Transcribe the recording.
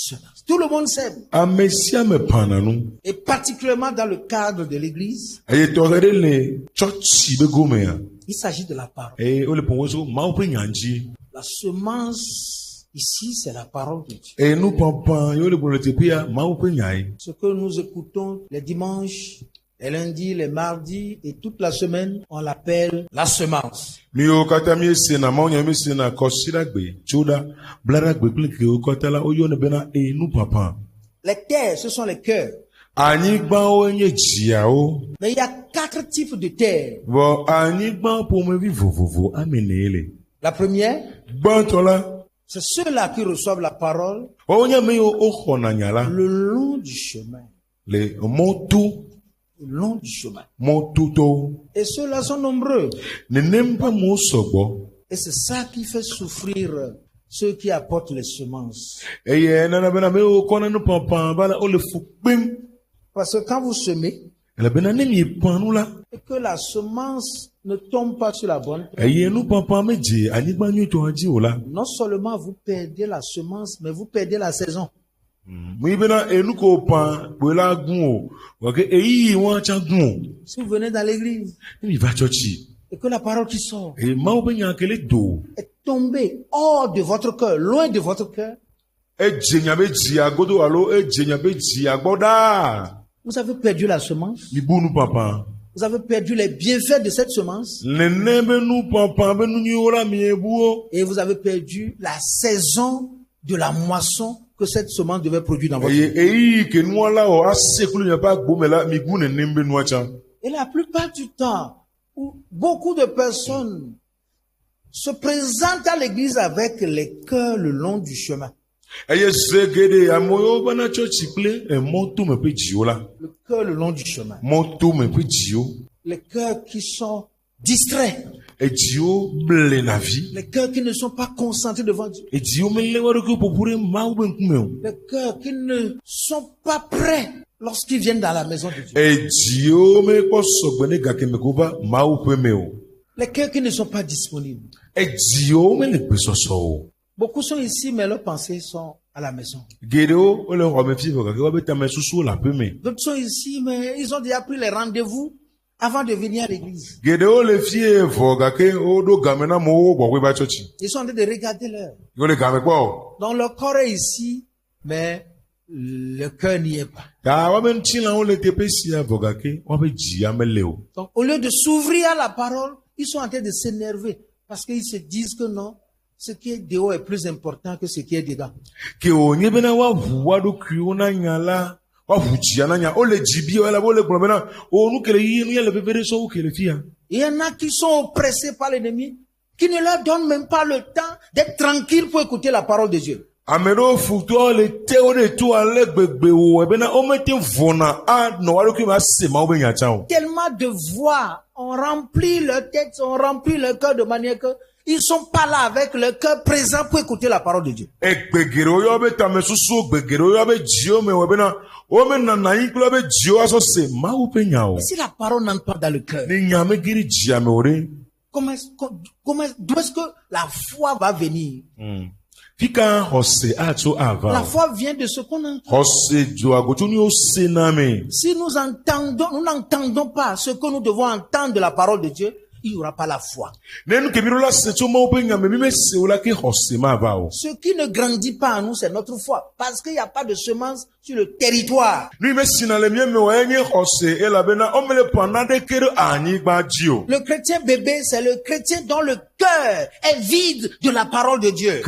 semence. Tout le monde sème. Et particulièrement dans le cadre de l'église, il s'agit de la parole. La semence, ici, c'est la parole de Dieu. Ce que nous écoutons les dimanches, les lundis, les mardis et toute la semaine, on l'appelle la semence. Les terres, ce sont les cœurs. Mais il y a 4 types de terres. La première, c'est ceux-là qui reçoivent la parole le long du chemin. Le long du chemin. Et ceux-là sont nombreux. Et c'est ça qui fait souffrir ceux qui apportent les semences. Parce que quand vous semez, et que la semence ne tombe pas sur la bonne terre, non seulement vous perdez la semence, mais vous perdez la saison. Si vous venez dans l'église et que la parole qui sort est tombée hors de votre cœur, loin de votre cœur, vous avez perdu la semence. Vous avez perdu les bienfaits de cette semence. Et vous avez perdu la saison de la moisson que cette semence devait produire dans votre vie. Et la plupart du temps, où beaucoup de personnes se présentent à l'église avec les cœurs le long du chemin. Le cœur le long du chemin. Les cœurs qui sont distraits. Les cœurs qui ne sont pas concentrés devant Dieu. Les cœurs qui ne sont pas prêts lorsqu'ils viennent dans la maison de Dieu. Les cœurs qui ne sont pas disponibles. Beaucoup sont ici, mais leurs pensées sont à la maison. D'autres sont ici, mais ils ont déjà pris les rendez-vous avant de venir à l'église. Ils sont en train de regarder l'heure. Donc leur corps est ici, mais le cœur n'y est pas. Donc au lieu de s'ouvrir à la parole, ils sont en train de s'énerver parce qu'ils se disent que non, ce qui est dehors est plus important que ce qui est dedans. Il y en a qui sont oppressés par l'ennemi, qui ne leur donnent même pas le temps d'être tranquilles pour écouter la parole de Dieu. Tellement de voix ont rempli leur tête, ont rempli leur cœur de manière que ils sont pas là avec le cœur présent pour écouter la parole de Dieu. Si la parole n'entre pas dans le cœur, d'où est-ce que la foi va venir? La foi vient de ce qu'on entend. Si nous n'entendons pas ce que nous devons entendre de la parole de Dieu, il n'y aura pas la foi. Ce qui ne grandit pas en nous, c'est notre foi. Parce qu'il n'y a pas de semence sur le territoire. Le chrétien bébé, c'est le chrétien dont le cœur est vide de la parole de Dieu.